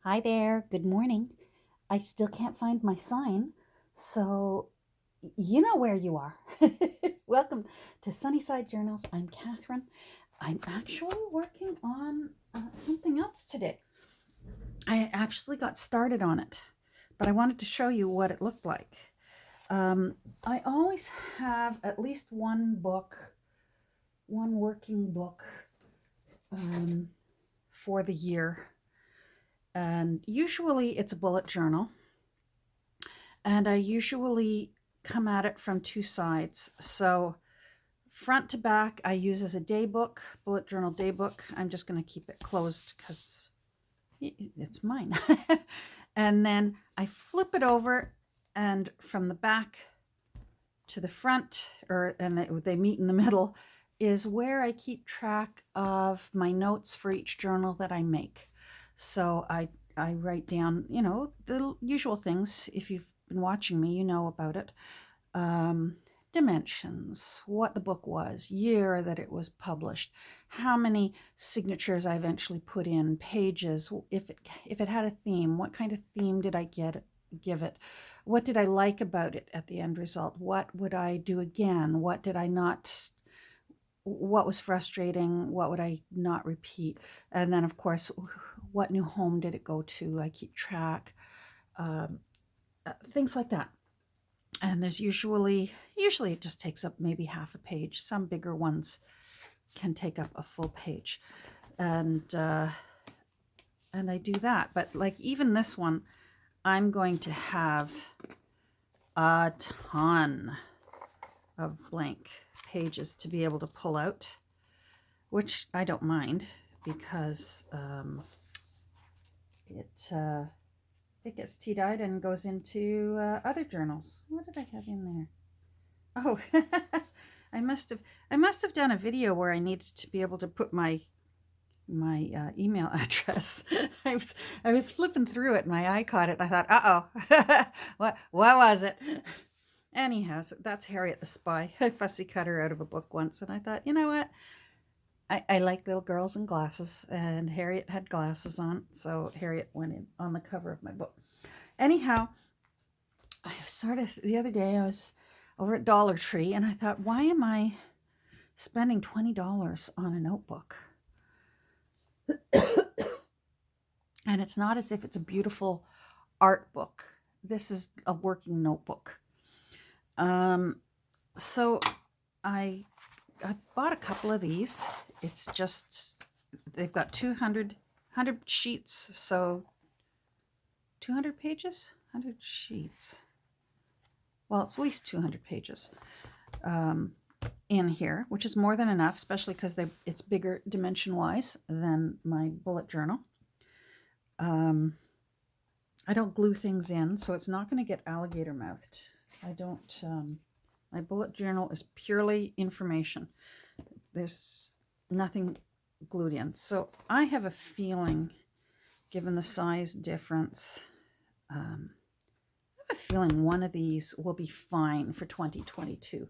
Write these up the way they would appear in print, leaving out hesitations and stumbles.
Hi there, good morning. I still can't find my sign, so you know where you are. Welcome to Sunnyside Journals. I'm Catherine. I'm actually working on something else today. I actually got started on it, but I wanted to show you what it looked like. I always have at least one book, one working book for the year. And usually it's a bullet journal. And I usually come at it from two sides. So front to back, I use as a day book, bullet journal day book. I'm just going to keep it closed because it's mine. And then I flip it over, and from the back to the front, and they meet in the middle, is where I keep track of my notes for each journal that I make. So I write down, the usual things. If you've been watching me, you know about it. Dimensions, what the book was, year that it was published, how many signatures I eventually put in, pages, if it had a theme, what kind of theme did I give it, what did I like about it at the end result, what would I do again, what did I not, what was frustrating, what would I not repeat, and then of course, what new home did it go to? I keep track, things like that. And there's usually it just takes up maybe half a page. Some bigger ones can take up a full page, and I do that. But like even this one, I'm going to have a ton of blank pages to be able to pull out, which I don't mind because it gets tea-dyed and goes into other journals. What did I have in there? Oh, I must have done a video where I needed to be able to put my email address. I was flipping through it, and my eye caught it, and I thought, uh-oh, what was it? Anyhow, so that's Harriet the Spy. I fussy cut her out of a book once, and I thought, you know what? I like little girls in glasses, and Harriet had glasses on, so Harriet went in on the cover of my book. Anyhow, the other day I was over at Dollar Tree, and I thought, why am I spending $20 on a notebook? And it's not as if it's a beautiful art book. This is a working notebook. So I bought a couple of these. It's just, they've got 200 sheets, so 200 pages? 100 sheets. Well, it's at least 200 pages in here, which is more than enough, especially because it's bigger dimension-wise than my bullet journal. I don't glue things in, so it's not going to get alligator-mouthed. I don't... my bullet journal is purely information. There's nothing glued in. So I have a feeling, given the size difference, I have a feeling one of these will be fine for 2022.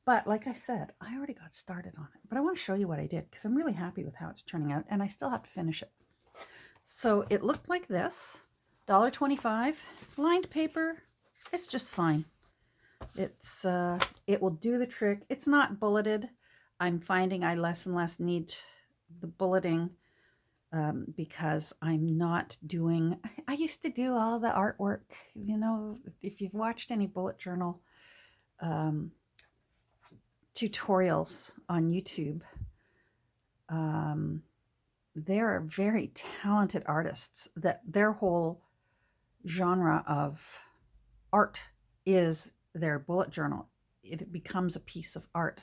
But like I said, I already got started on it. But I want to show you what I did because I'm really happy with how it's turning out, and I still have to finish it. So it looked like this, $1.25, lined paper. It's just fine. It's it will do the trick. It's not bulleted. I'm finding I less and less need the bulleting because I'm not doing... I used to do all the artwork. You know, if you've watched any bullet journal tutorials on YouTube, there are very talented artists that their whole genre of art is their bullet journal. It becomes a piece of art.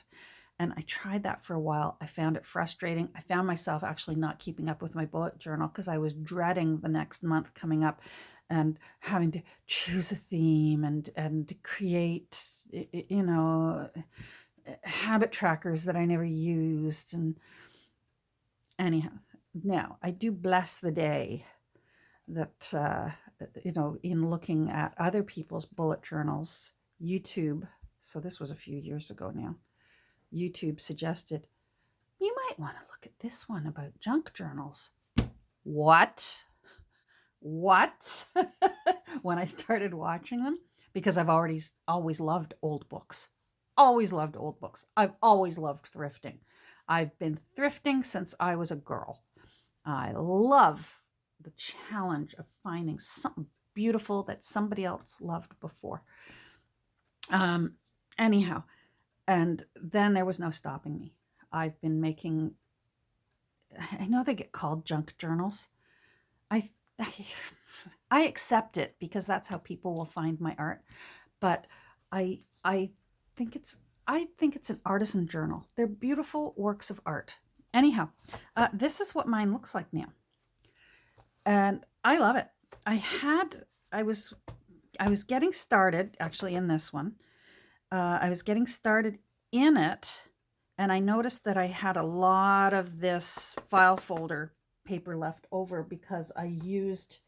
And I tried that for a while. I found it frustrating. I found myself actually not keeping up with my bullet journal because I was dreading the next month coming up and having to choose a theme and create, habit trackers that I never used. And anyhow, now I do bless the day that, in looking at other people's bullet journals, YouTube, so this was a few years ago now, YouTube suggested, you might want to look at this one about junk journals. What? what? When I started watching them, because I've always loved old books. Always loved old books. I've always loved thrifting. I've been thrifting since I was a girl. I love the challenge of finding something beautiful that somebody else loved before. Um, anyhow, and then there was no stopping me. I've been making, I know they get called junk journals. I, I, I accept it because that's how people will find my art. But I think it's an artisan journal. They're beautiful works of art. Anyhow, this is what mine looks like now, and I love it. I was getting started actually in this one. I was getting started in it, and I noticed that I had a lot of this file folder paper left over because I used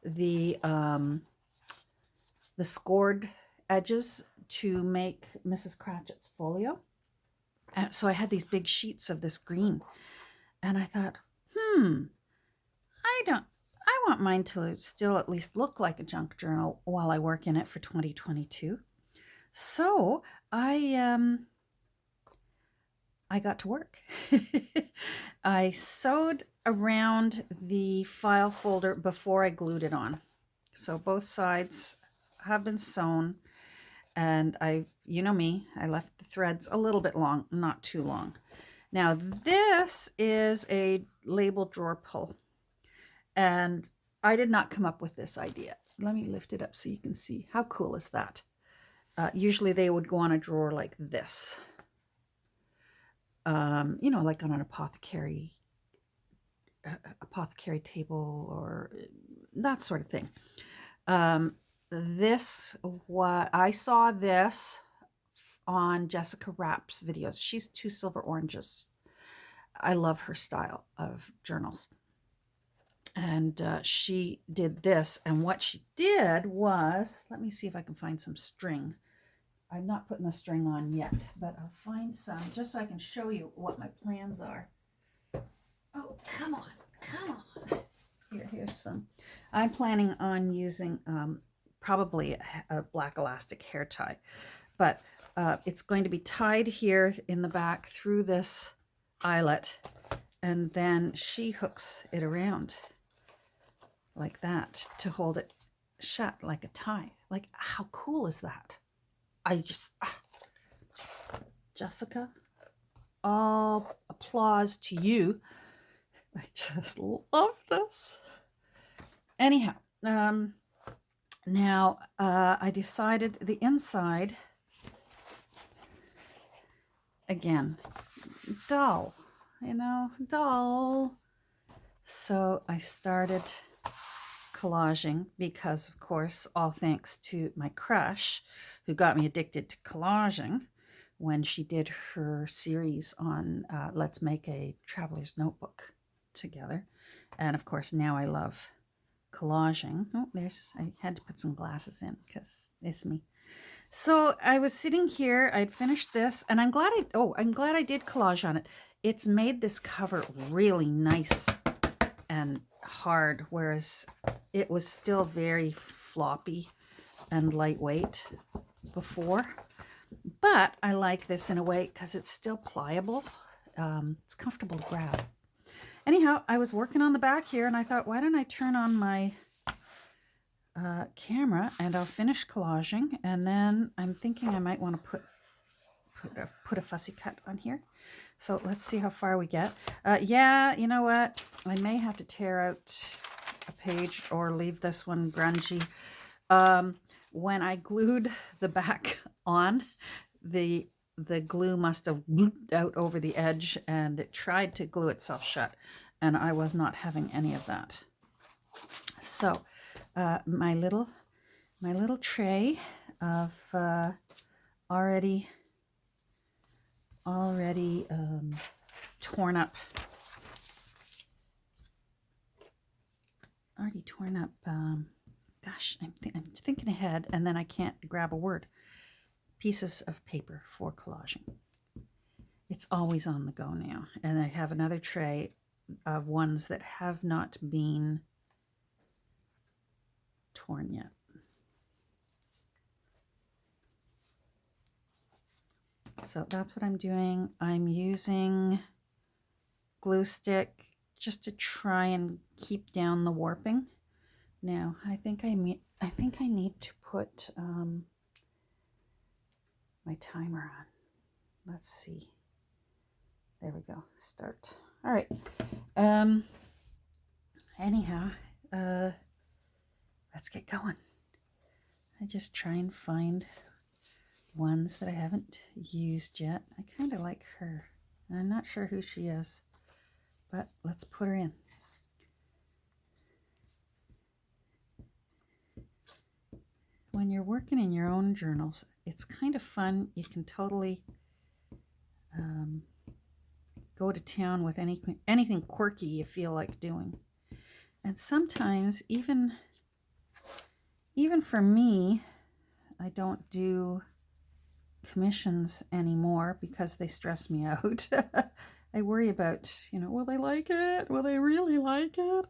the scored edges to make Mrs. Cratchit's folio. So I had these big sheets of this green, and I thought, I want mine to still at least look like a junk journal while I work in it for 2022. So I got to work. I sewed around the file folder before I glued it on. So both sides have been sewn, and you know me, I left the threads a little bit long, not too long. Now this is a label drawer pull, and I did not come up with this idea. Let me lift it up so you can see. How cool is that? Usually they would go on a drawer like this. Like on an apothecary table or that sort of thing. I saw this on Jessica Rapp's videos. She's Two Silver Oranges. I love her style of journals. And she did this, and what she did was, let me see if I can find some string. I'm not putting the string on yet, but I'll find some just so I can show you what my plans are. Oh, come on. Here's some. I'm planning on using probably a black elastic hair tie, but it's going to be tied here in the back through this eyelet, and then she hooks it around like that to hold it shut like a tie. Like, how cool is that? Jessica, all applause to you. I just love this. Anyhow, now I decided the inside, again, dull, dull. So I started collaging because, of course, all thanks to my crush who got me addicted to collaging when she did her series on Let's Make a Traveler's Notebook together. And of course, now I love collaging. I had to put some glasses in because it's me. So I was sitting here, I'd finished this, and I'm glad I did collage on it. It's made this cover really nice and hard, whereas it was still very floppy and lightweight before. But I like this in a way because it's still pliable. It's comfortable to grab. Anyhow, I was working on the back here, and I thought, why don't I turn on my camera and I'll finish collaging, and then I'm thinking I might want to put a fussy cut on here. So let's see how far we get. Yeah, you know what? I may have to tear out a page or leave this one grungy. When I glued the back on, the glue must have blooped out over the edge, and it tried to glue itself shut, and I was not having any of that. So my little tray of already torn up gosh, I'm thinking ahead, and then I can't grab a word. Pieces of paper for collaging. It's always on the go now. And I have another tray of ones that have not been torn yet. So that's what I'm doing. I'm using glue stick just to try and keep down the warping. Now, I think I need to put my timer on. Let's see. There we go. Start. All right. Anyhow, let's get going. I just try and find ones that I haven't used yet. I kind of like her. I'm not sure who she is, but let's put her in. When you're working in your own journals, it's kind of fun. You can totally go to town with anything quirky you feel like doing. And sometimes, even for me, I don't do commissions anymore because they stress me out. I worry about, will they like it? Will they really like it?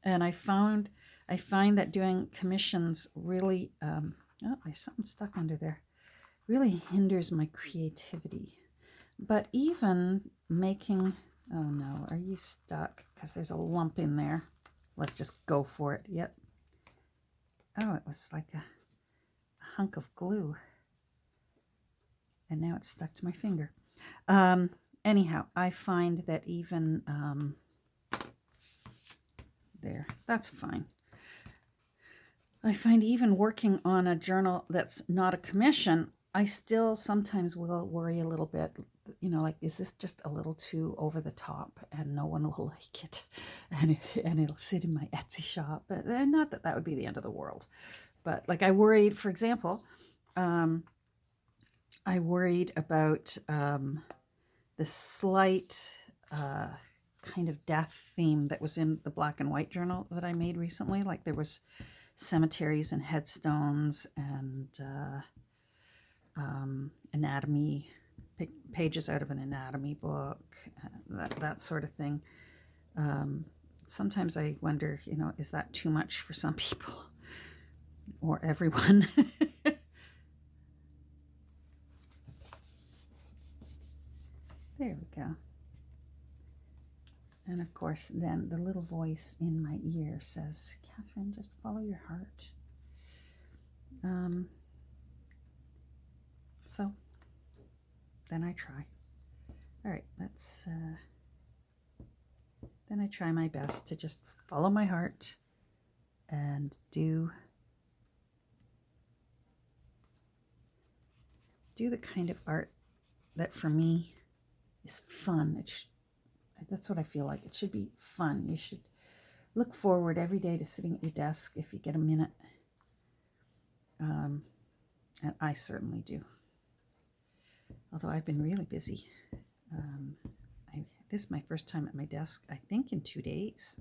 And I find that doing commissions really, oh, there's something stuck under there, really hinders my creativity. But even making, oh no, are you stuck? Because there's a lump in there. Let's just go for it. Yep. Oh, it was like a hunk of glue. And now it's stuck to my finger. Anyhow, I find that even, there, that's fine. I find even working on a journal that's not a commission, I still sometimes will worry a little bit, like, is this just a little too over the top and no one will like it and it'll sit in my Etsy shop? And not that that would be the end of the world. But like I worried, for example, I worried about the slight kind of death theme that was in the black and white journal that I made recently. Like there was cemeteries and headstones and anatomy, pages out of an anatomy book, that sort of thing. Sometimes I wonder, is that too much for some people or everyone? There we go. And of course, then the little voice in my ear says, Catherine, just follow your heart. So then I try. All right, then I try my best to just follow my heart and do the kind of art that for me is fun. That's what I feel like. It should be fun. You should look forward every day to sitting at your desk if you get a minute. And I certainly do. Although I've been really busy. This is my first time at my desk, I think, in 2 days.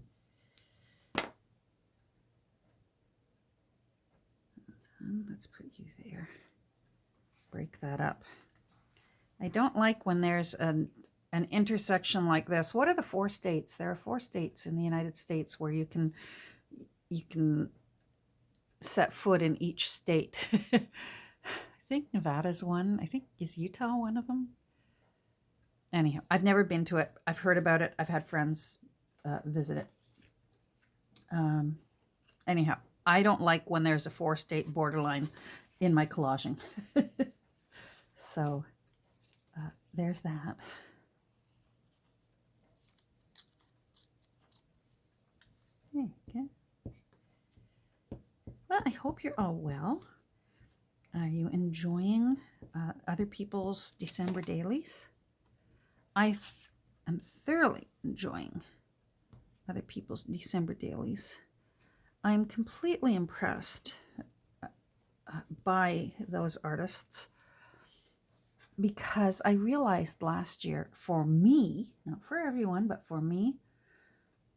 Let's put you there. Break that up. I don't like when there's an intersection like this. What are the 4 states? There are 4 states in the United States where you can set foot in each state. I think Nevada's one. I think, is Utah one of them? Anyhow, I've never been to it. I've heard about it. I've had friends visit it. Anyhow, I don't like when there's a 4-state borderline in my collaging. So there's that. Okay. Well, I hope you're all well. Are you enjoying other people's December dailies? I am thoroughly enjoying other people's December dailies. I'm completely impressed by those artists because I realized last year, for me, not for everyone, but for me,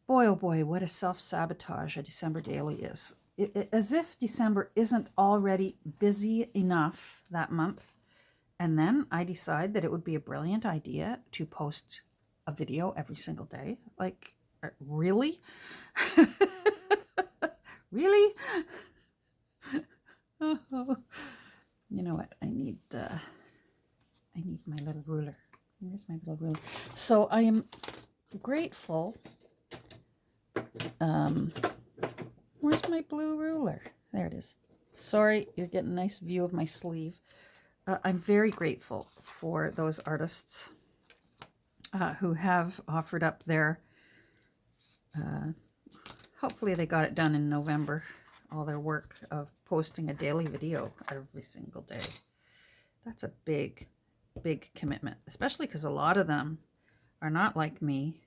boy, oh boy, what a self-sabotage a December daily is. As if December isn't already busy enough that month. And then I decide that it would be a brilliant idea to post a video every single day. Like, really? Really? Oh, you know what? I need my little ruler. Where's my little ruler? So I am grateful. Where's my blue ruler? There it is. Sorry, you're getting a nice view of my sleeve. I'm very grateful for those artists who have offered up their, hopefully they got it done in November, all their work of posting a daily video every single day. That's a big, big commitment, especially because a lot of them are not like me.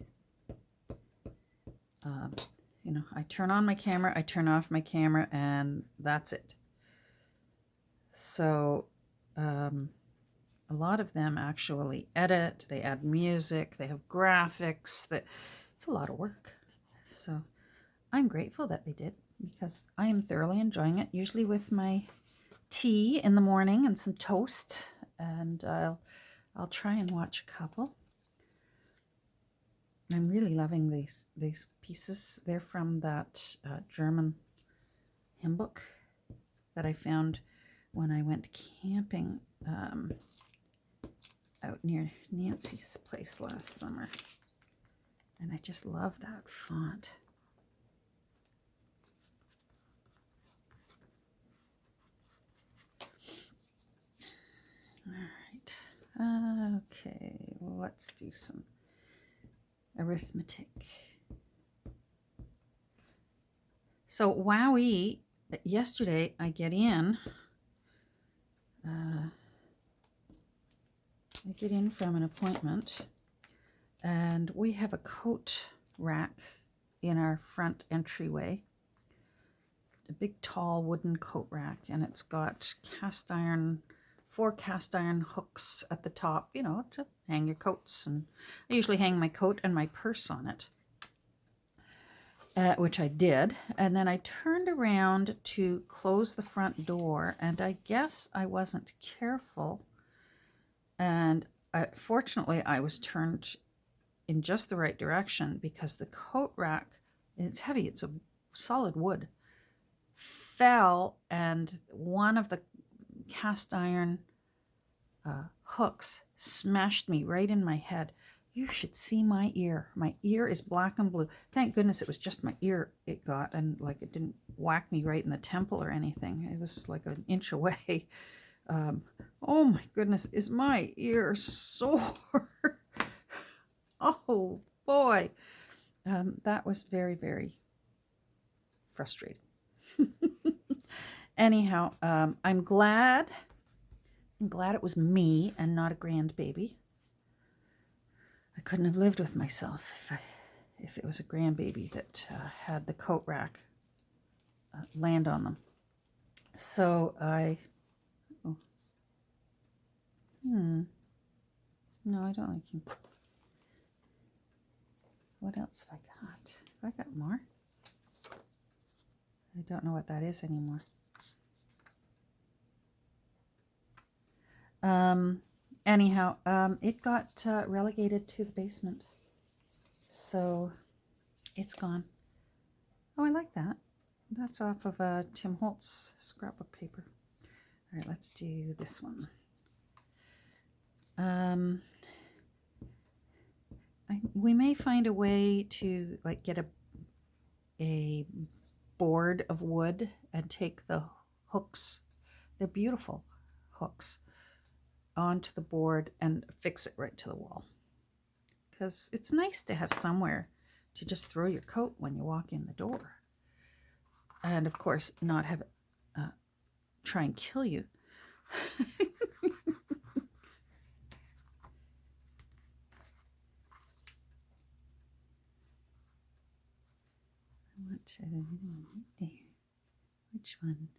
You know, I turn on my camera, I turn off my camera, and that's it. So a lot of them actually edit, they add music, they have graphics. It's a lot of work. So I'm grateful that they did, because I am thoroughly enjoying it, usually with my tea in the morning and some toast, and I'll try and watch a couple. I'm really loving these pieces. They're from that German hymn book that I found when I went camping out near Nancy's place last summer. And I just love that font. All right. Okay, let's do some arithmetic. So, wowie, yesterday I get in. I get in from an appointment, and we have a coat rack in our front entryway. A big, tall wooden coat rack, and it's got four cast iron hooks at the top, you know, to hang your coats. And I usually hang my coat and my purse on it, which I did. And then I turned around to close the front door, and I guess I wasn't careful. And fortunately, I was turned in just the right direction, because the coat rack, it's heavy, it's a solid wood, fell, and one of the cast iron hooks smashed me right in my head. You should see my ear. My ear is black and blue. Thank goodness it was just my ear it got, and like it didn't whack me right in the temple or anything. It was like an inch away. Oh my goodness, is my ear sore? Oh boy. That was very, very frustrating. Anyhow, I'm glad it was me and not a grandbaby. I couldn't have lived with myself if it was a grandbaby that had the coat rack land on them. So no, I don't like him. What else have I got? Have I got more? I don't know what that is anymore. Anyhow, it got relegated to the basement. So it's gone. Oh, I like that. That's off of Tim Holtz scrapbook paper. All right, let's do this one. We may find a way to like get a board of wood and take the hooks, they're beautiful hooks, onto the board and fix it right to the wall. Because it's nice to have somewhere to just throw your coat when you walk in the door. And of course, not have it try and kill you. There. Which one?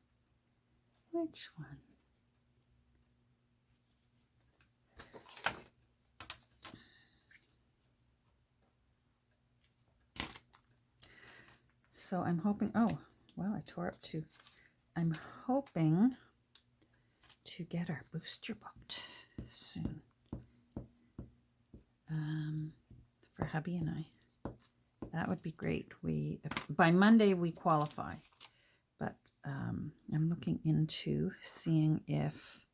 Which one? So I'm hoping, oh, well, I tore up two. I'm hoping to get our booster booked soon. For hubby and I. That would be great. By Monday we qualify. looking into seeing if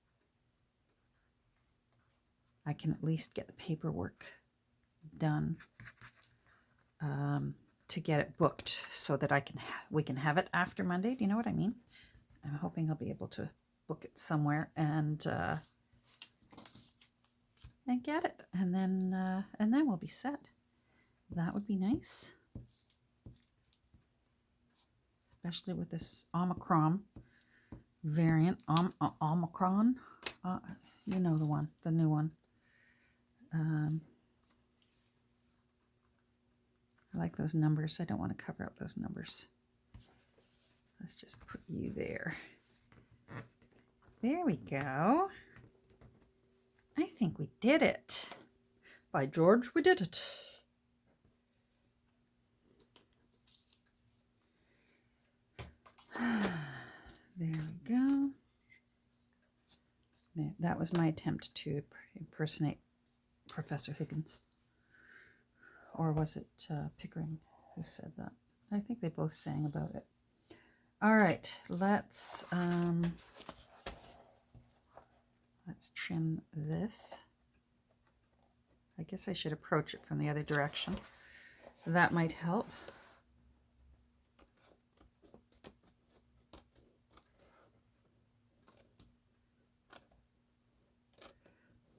I can at least get the paperwork done to get it booked so that we can have it after Monday. Do you know what I mean? I'm hoping I'll be able to book it somewhere and get it, and then we'll be set. That would be nice, especially with this Omicron variant. Omicron, you know the one, the new one. I like those numbers. I don't want to cover up those numbers. Let's just put you there. There we go. I think we did it. By George, we did it. There we go. There, that was my attempt to impersonate Professor Higgins. Or was it Pickering who said that? I think they both sang about it. All right, let's trim this. I guess I should approach it from the other direction. That might help.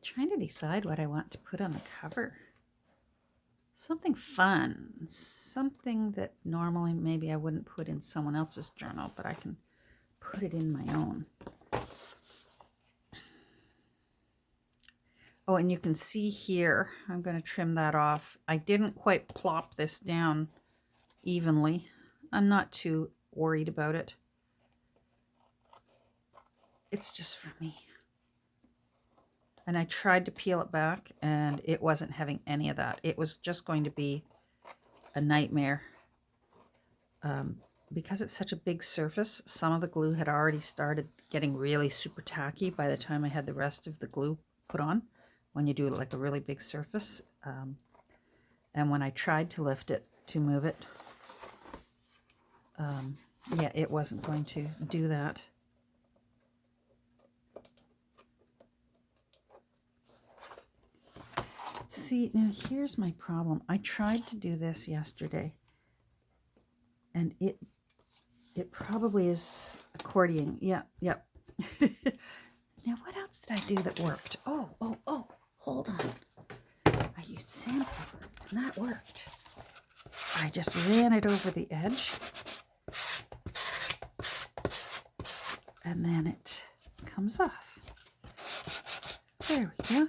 Trying to decide what I want to put on the cover. Something fun, something that normally maybe I wouldn't put in someone else's journal, but I can put it in my own. Oh, and you can see here, I'm going to trim that off. I didn't quite plop this down evenly. I'm not too worried about it. It's just for me. And I tried to peel it back, and it wasn't having any of that. It was just going to be a nightmare. Because it's such a big surface, some of the glue had already started getting really super tacky by the time I had the rest of the glue put on, when you do like a really big surface. And when I tried to lift it, to move it, yeah, it wasn't going to do that. See, now here's my problem. I tried to do this yesterday, and it probably is accordion. Yeah, yep. Now, what else did I do that worked? Oh, hold on. I used sandpaper, and that worked. I just ran it over the edge, and then it comes off. There we go.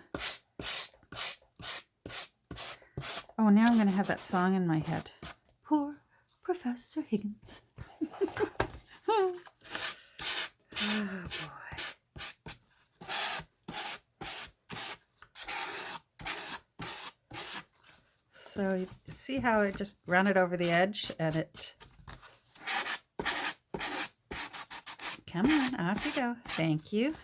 Oh, now I'm going to have that song in my head. Poor Professor Higgins. Oh, boy. So you see how I just ran it over the edge and it... Come on, off you go. Thank you.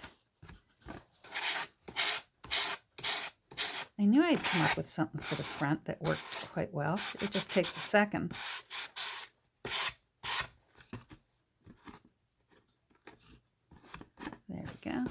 I knew I'd come up with something for the front that worked quite well. It just takes a second. There we go.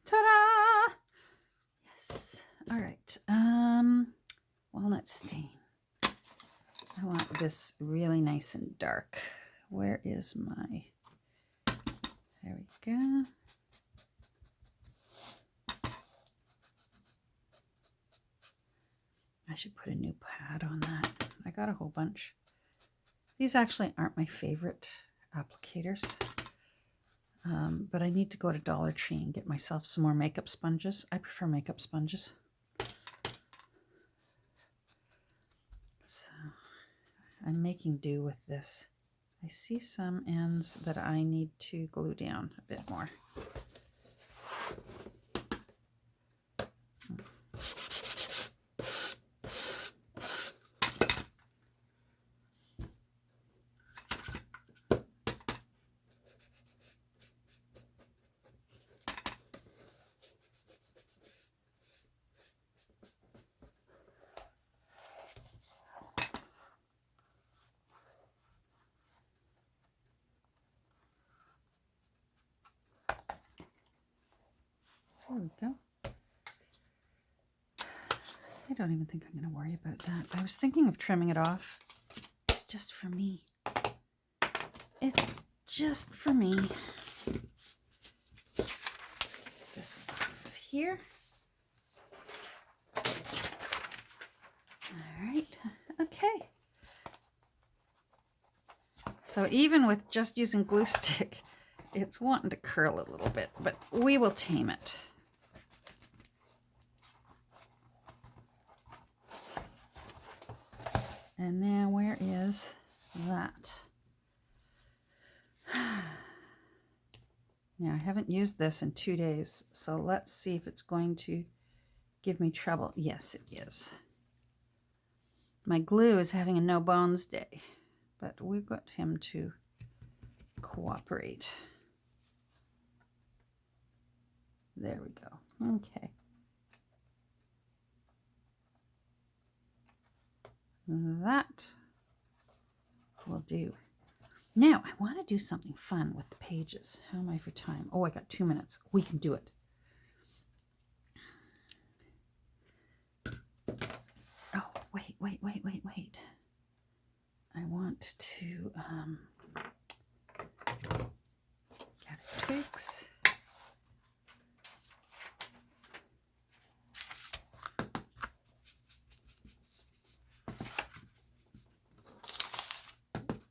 Ta-da! Yes. All right. Walnut stain. I want this really nice and dark. Where is my... There we go. I should put a new pad on that. I got a whole bunch. These actually aren't my favorite. applicators. But I need to go to Dollar Tree and get myself some more makeup sponges. I prefer makeup sponges. So I'm making do with this. I see some ends that I need to glue down a bit more. There we go. I don't even think I'm going to worry about that. I was thinking of trimming it off. It's just for me. It's just for me. Let's get this off here. All right. Okay. So even with just using glue stick, it's wanting to curl a little bit, but we will tame it. And now where is that? Now I haven't used this in 2 days, so let's see if it's going to give me trouble. Yes, it is. My glue is having a no bones day, but we've got him to cooperate. There we go. Okay. That will do. Now, I want to do something fun with the pages. How am I for time? Oh, I got 2 minutes. We can do it. Oh, wait. I want to gather twigs.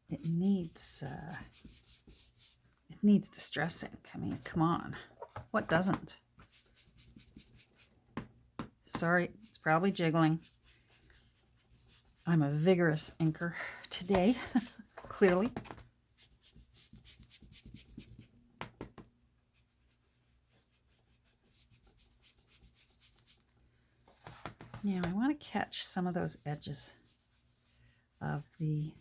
It needs distressing. I mean, come on. What doesn't? Sorry, it's probably jiggling. I'm a vigorous inker today, clearly. Now I want to catch some of those edges of the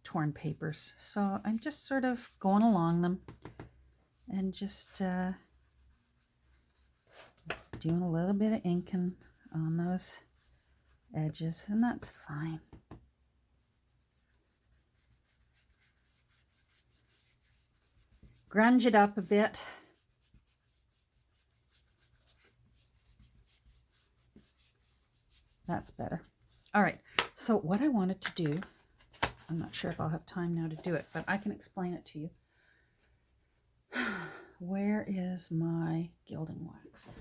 torn papers. So I'm just sort of going along them and just doing a little bit of inking on those edges, and that's fine. Grunge it up a bit. That's better. All right, so what I wanted to do, I'm not sure if I'll have time now to do it, but I can explain it to you. Where is my gilding wax?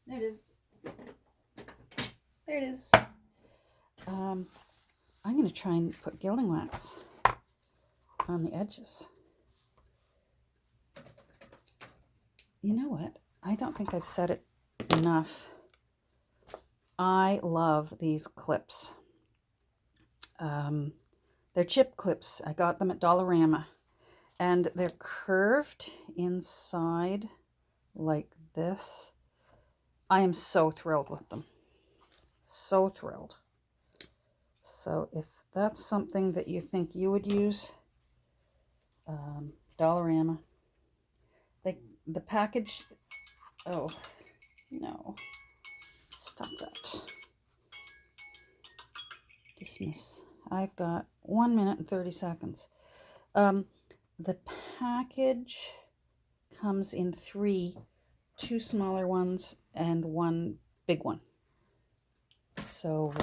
There it is. There it is. I'm going to try and put gilding wax on the edges. You know what? I don't think I've said it enough. I love these clips. They're chip clips. I got them at Dollarama, and they're curved inside like this. I am so thrilled with them. So thrilled. So if that's something that you think you would use, Dollarama. The package, oh, no. Stop that. Dismiss. I've got 1 minute and 30 seconds. The package comes in 3, 2 smaller ones and 1 big one. So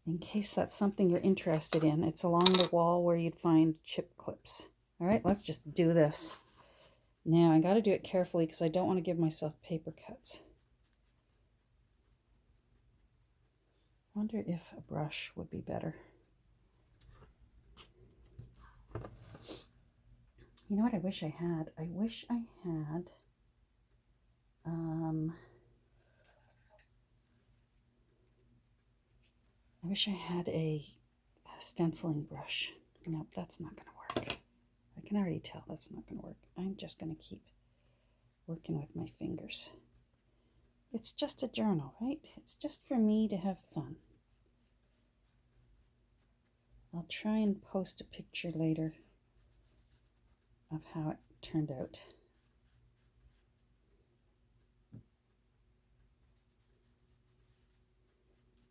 in case that's something you're interested in, it's along the wall where you'd find chip clips. All right, let's just do this. Now I got to do it carefully because I don't want to give myself paper cuts. Wonder if a brush would be better. You know what I wish I had? I wish I had a stenciling brush. Nope, that's not going to work. I can already tell that's not going to work. I'm just going to keep working with my fingers. It's just a journal, right? It's just for me to have fun. I'll try and post a picture later of how it turned out.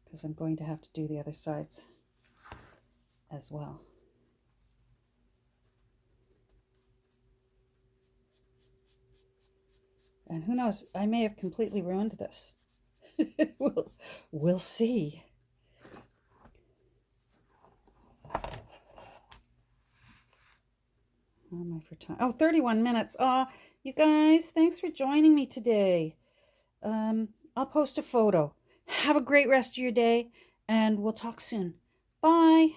Because I'm going to have to do the other sides as well. And who knows, I may have completely ruined this. We'll see. How am I for time? Oh, 31 minutes. You guys, thanks for joining me today. I'll post a photo. Have a great rest of your day, and we'll talk soon. Bye.